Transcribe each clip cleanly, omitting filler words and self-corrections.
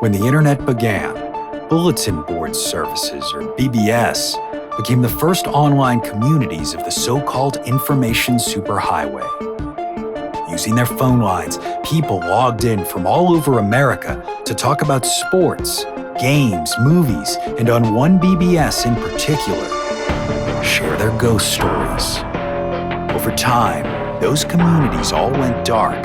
When the internet began, bulletin board services, or BBS, became the first online communities of the so-called information superhighway. Using their phone lines, people logged in from all over America to talk about sports, games, movies, and on one BBS in particular, share their ghost stories. Over time, those communities all went dark,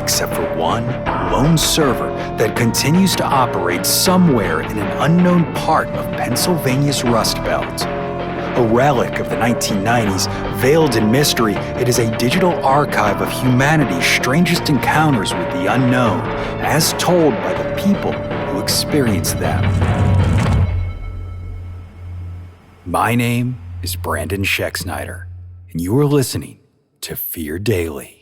except for one lone server that continues to operate somewhere in an unknown part of Pennsylvania's Rust Belt. A relic of the 1990s, veiled in mystery, it is a digital archive of humanity's strangest encounters with the unknown, as told by the people who experienced them. My name is Brandon Schexnayder, and you are listening to Fear Daily.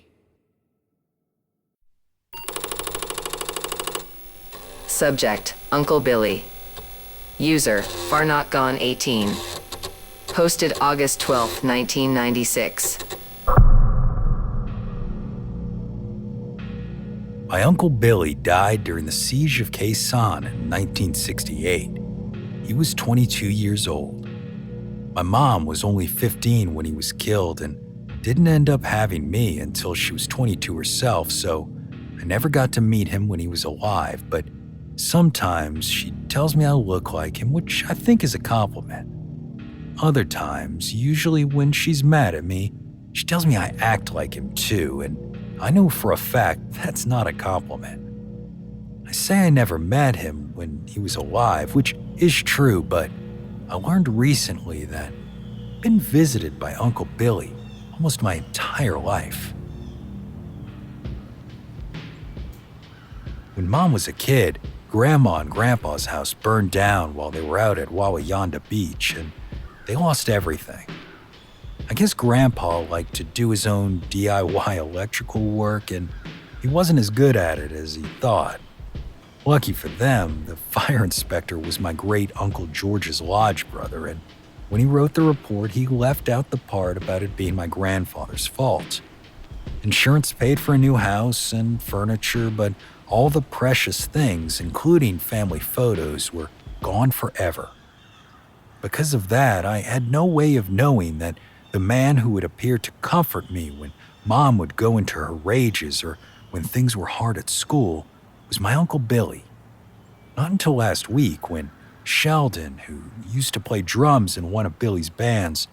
Subject, Uncle Billy. User, FarNotGone18. Posted August 12, 1996. My Uncle Billy died during the Siege of Khe Sanh in 1968. He was 22 years old. My mom was only 15 when he was killed and didn't end up having me until she was 22 herself, so I never got to meet him when he was alive, but sometimes she tells me I look like him, which I think is a compliment. Other times, usually when she's mad at me, she tells me I act like him too, and I know for a fact that's not a compliment. I say I never met him when he was alive, which is true, but I learned recently that I've been visited by Uncle Billy almost my entire life. When Mom was a kid, Grandma and Grandpa's house burned down while they were out at Wawayanda Beach, and they lost everything. I guess Grandpa liked to do his own DIY electrical work, and he wasn't as good at it as he thought. Lucky for them, the fire inspector was my great-uncle George's lodge brother, and when he wrote the report, he left out the part about it being my grandfather's fault. Insurance paid for a new house and furniture, but all the precious things, including family photos, were gone forever. Because of that, I had no way of knowing that the man who would appear to comfort me when Mom would go into her rages or when things were hard at school was my Uncle Billy. Not until last week when Sheldon, who used to play drums in one of Billy's bands,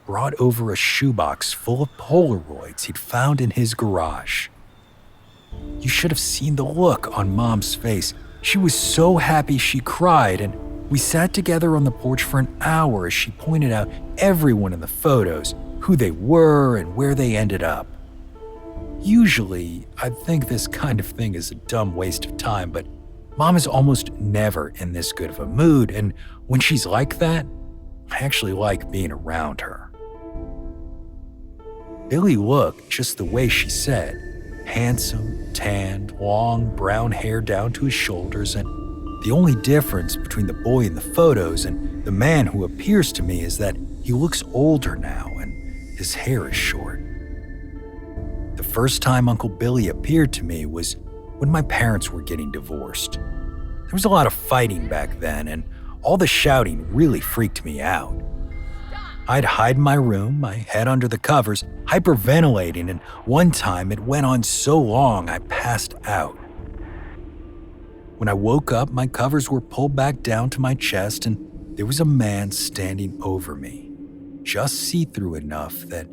brought over a shoebox full of Polaroids he'd found in his garage. You should have seen the look on Mom's face. She was so happy she cried, and we sat together on the porch for an hour as she pointed out everyone in the photos, who they were and where they ended up. Usually, I'd think this kind of thing is a dumb waste of time, but Mom is almost never in this good of a mood, and when she's like that, I actually like being around her. Billy looked just the way she said. Handsome, tanned, long brown hair down to his shoulders, and the only difference between the boy in the photos and the man who appears to me is that he looks older now and his hair is short. The first time Uncle Billy appeared to me was when my parents were getting divorced. There was a lot of fighting back then, and all the shouting really freaked me out. I'd hide in my room, my head under the covers, hyperventilating, and one time it went on so long I passed out. When I woke up, my covers were pulled back down to my chest, and there was a man standing over me, just see-through enough that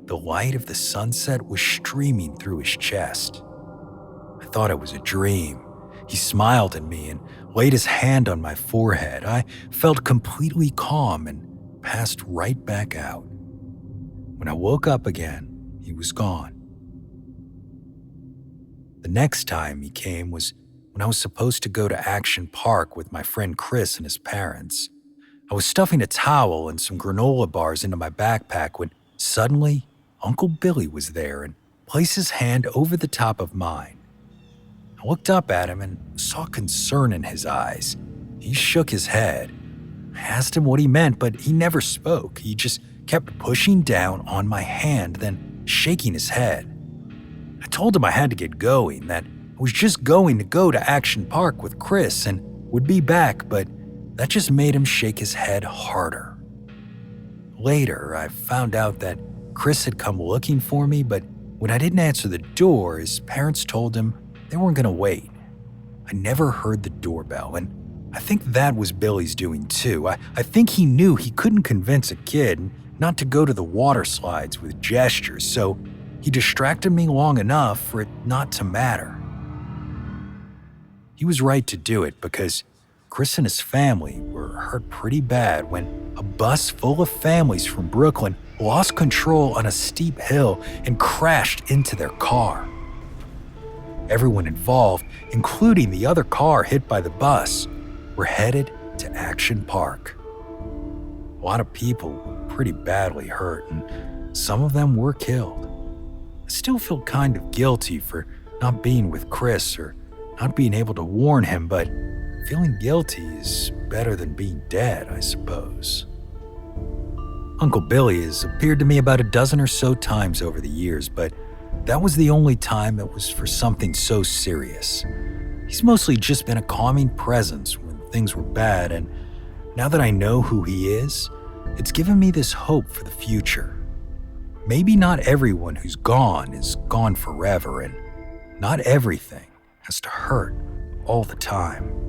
the light of the sunset was streaming through his chest. I thought it was a dream. He smiled at me and laid his hand on my forehead. I felt completely calm and passed right back out. When I woke up again, he was gone. The next time he came was when I was supposed to go to Action Park with my friend Chris and his parents. I was stuffing a towel and some granola bars into my backpack when suddenly Uncle Billy was there and placed his hand over the top of mine. I looked up at him and saw concern in his eyes. He shook his head. I asked him what he meant, but he never spoke. He just kept pushing down on my hand, then shaking his head. I told him I had to get going, that I was just going to go to Action Park with Chris and would be back, but that just made him shake his head harder. Later, I found out that Chris had come looking for me, but when I didn't answer the door, his parents told him they weren't going to wait. I never heard the doorbell, and I think that was Billy's doing too. I think he knew he couldn't convince a kid not to go to the water slides with gestures, so he distracted me long enough for it not to matter. He was right to do it because Chris and his family were hurt pretty bad when a bus full of families from Brooklyn lost control on a steep hill and crashed into their car. Everyone involved, including the other car hit by the bus, were headed to Action Park. A lot of people were pretty badly hurt, and some of them were killed. I still feel kind of guilty for not being with Chris or not being able to warn him, but feeling guilty is better than being dead, I suppose. Uncle Billy has appeared to me about a dozen or so times over the years, but that was the only time it was for something so serious. He's mostly just been a calming presence when things were bad, and now that I know who he is, it's given me this hope for the future. Maybe not everyone who's gone is gone forever, and not everything has to hurt all the time.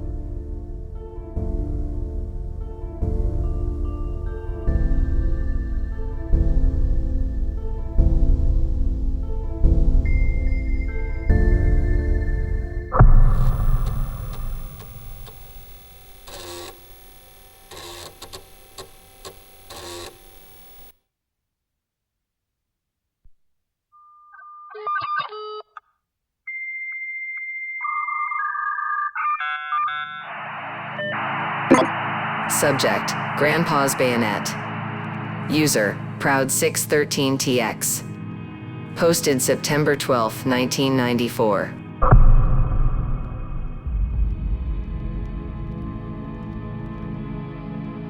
Subject, Grandpa's Bayonet. User, Proud613TX. Posted September 12, 1994.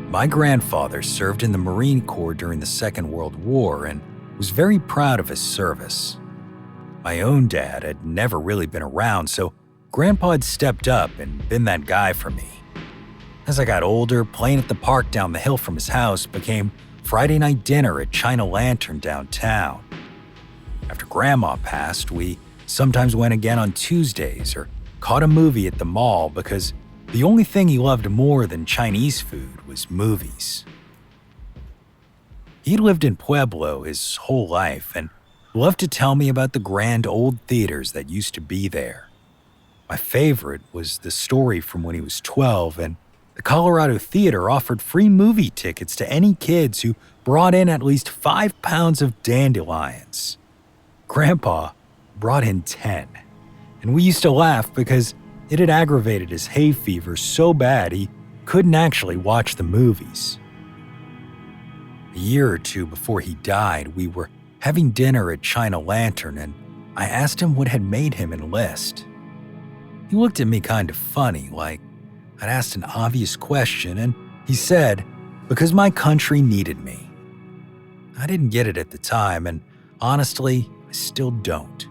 My grandfather served in the Marine Corps during the Second World War and was very proud of his service. My own dad had never really been around, so Grandpa had stepped up and been that guy for me. As I got older, playing at the park down the hill from his house became Friday night dinner at China Lantern downtown. After Grandma passed, we sometimes went again on Tuesdays or caught a movie at the mall because the only thing he loved more than Chinese food was movies. He'd lived in Pueblo his whole life and loved to tell me about the grand old theaters that used to be there. My favorite was the story from when he was 12, and the Colorado Theater offered free movie tickets to any kids who brought in at least 5 pounds of dandelions. Grandpa brought in 10, and we used to laugh because it had aggravated his hay fever so bad he couldn't actually watch the movies. A year or two before he died, we were having dinner at China Lantern, and I asked him what had made him enlist. He looked at me kind of funny, like I'd asked an obvious question, and he said, "Because my country needed me." I didn't get it at the time, and honestly, I still don't.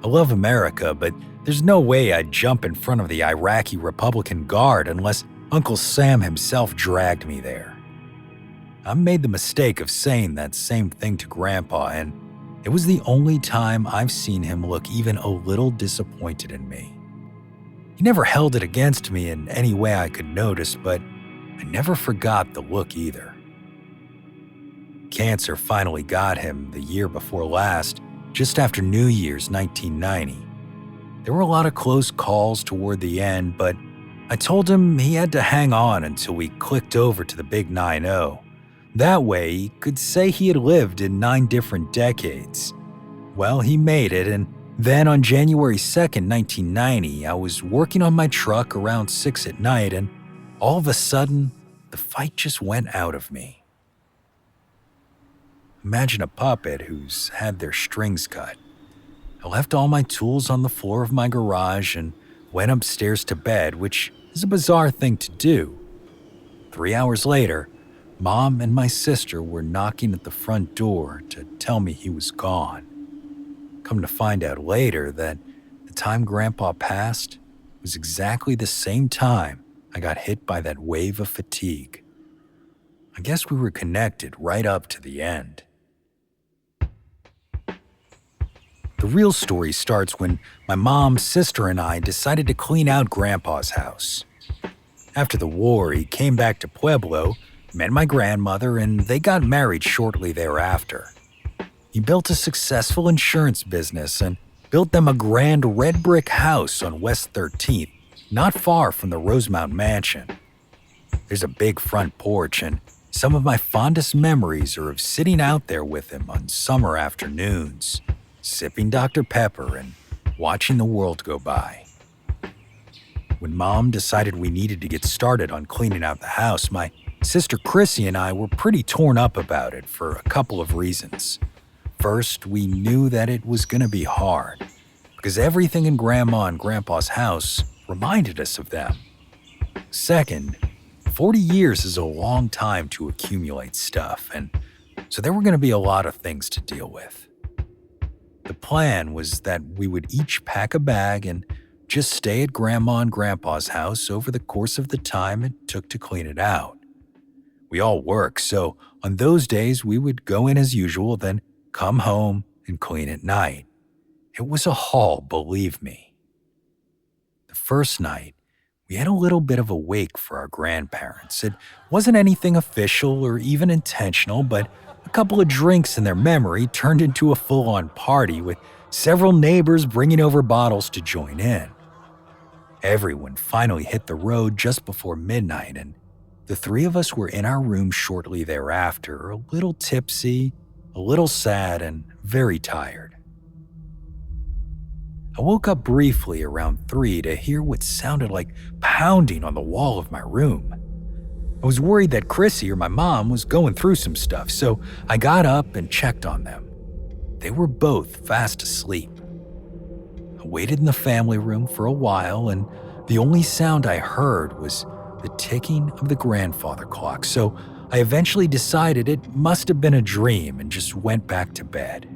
I love America, but there's no way I'd jump in front of the Iraqi Republican Guard unless Uncle Sam himself dragged me there. I made the mistake of saying that same thing to Grandpa, and it was the only time I've seen him look even a little disappointed in me. He never held it against me in any way I could notice, but I never forgot the look either. Cancer finally got him the year before last, just after New Year's 1990. There were a lot of close calls toward the end, but I told him he had to hang on until we clicked over to the big 9-0. That way, he could say he had lived in 9 different decades. Well, he made it, and then on January 2nd, 1990, I was working on my truck around 6 at night, and all of a sudden, the fight just went out of me. Imagine a puppet who's had their strings cut. I left all my tools on the floor of my garage and went upstairs to bed, which is a bizarre thing to do. 3 hours later, Mom and my sister were knocking at the front door to tell me he was gone. Come to find out later that the time Grandpa passed was exactly the same time I got hit by that wave of fatigue. I guess we were connected right up to the end. The real story starts when my mom, sister, and I decided to clean out Grandpa's house. After the war, he came back to Pueblo, met my grandmother, and they got married shortly thereafter. He built a successful insurance business and built them a grand red brick house on West 13th, not far from the Rosemount Mansion. There's a big front porch, and some of my fondest memories are of sitting out there with him on summer afternoons, sipping Dr. Pepper and watching the world go by. When Mom decided we needed to get started on cleaning out the house, my sister Chrissy and I were pretty torn up about it for a couple of reasons. First, we knew that it was going to be hard, because everything in Grandma and Grandpa's house reminded us of them. Second, 40 years is a long time to accumulate stuff, and so there were going to be a lot of things to deal with. The plan was that we would each pack a bag and just stay at Grandma and Grandpa's house over the course of the time it took to clean it out. We all work, so on those days we would go in as usual, then come home and clean at night. It was a haul, believe me. The first night, we had a little bit of a wake for our grandparents. It wasn't anything official or even intentional, but a couple of drinks in their memory turned into a full-on party with several neighbors bringing over bottles to join in. Everyone finally hit the road just before midnight, and the three of us were in our room shortly thereafter, a little tipsy, a little sad, and very tired. I woke up briefly around 3 to hear what sounded like pounding on the wall of my room. I was worried that Chrissy or my mom was going through some stuff, so I got up and checked on them. They were both fast asleep. I waited in the family room for a while, and the only sound I heard was the ticking of the grandfather clock, so I eventually decided it must have been a dream and just went back to bed.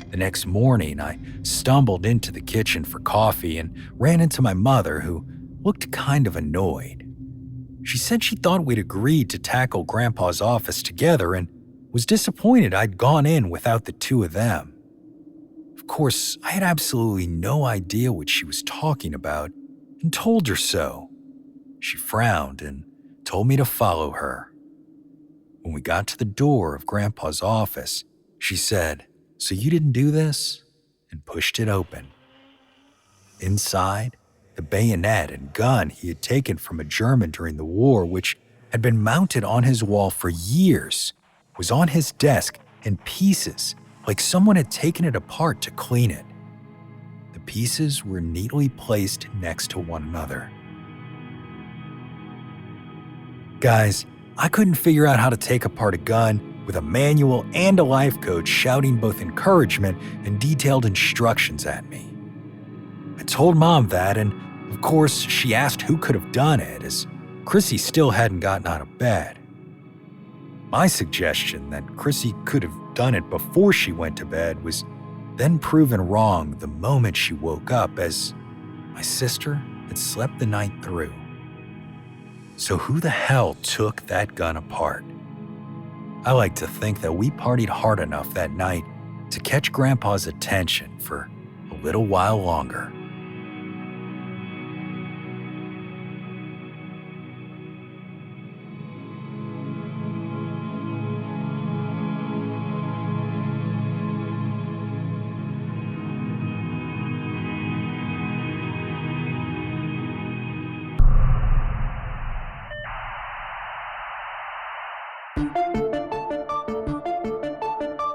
The next morning, I stumbled into the kitchen for coffee and ran into my mother, who looked kind of annoyed. She said she thought we'd agreed to tackle Grandpa's office together and was disappointed I'd gone in without the two of them. Of course, I had absolutely no idea what she was talking about and told her so. She frowned and told me to follow her. When we got to the door of Grandpa's office, she said, "So you didn't do this?" and pushed it open. Inside, the bayonet and gun he had taken from a German during the war, which had been mounted on his wall for years, was on his desk in pieces, like someone had taken it apart to clean it. The pieces were neatly placed next to one another. Guys, I couldn't figure out how to take apart a gun with a manual and a life coach shouting both encouragement and detailed instructions at me. I told Mom that, and of course, she asked who could have done it, as Chrissy still hadn't gotten out of bed. My suggestion that Chrissy could have done it before she went to bed was then proven wrong the moment she woke up, as my sister had slept the night through. So who the hell took that gun apart? I like to think that we partied hard enough that night to catch Grandpa's attention for a little while longer.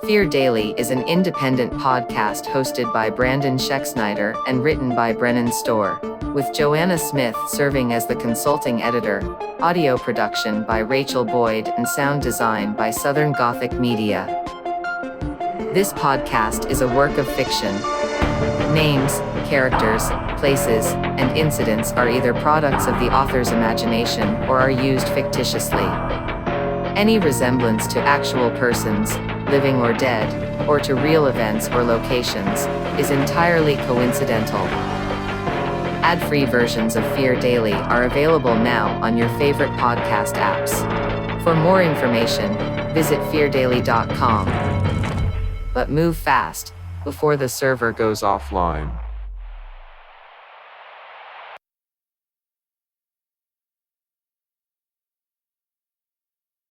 Fear Daily is an independent podcast hosted by Brandon Schexnayder and written by Brennan Storr, with Joanna Smith serving as the consulting editor, audio production by Rachel Boyd, and sound design by Southern Gothic Media. This podcast is a work of fiction. Names, characters, places, and incidents are either products of the author's imagination or are used fictitiously. Any resemblance to actual persons, living or dead, or to real events or locations, is entirely coincidental. Ad-free versions of Fear Daily are available now on your favorite podcast apps. For more information, visit feardaily.com. But move fast, before the server goes offline.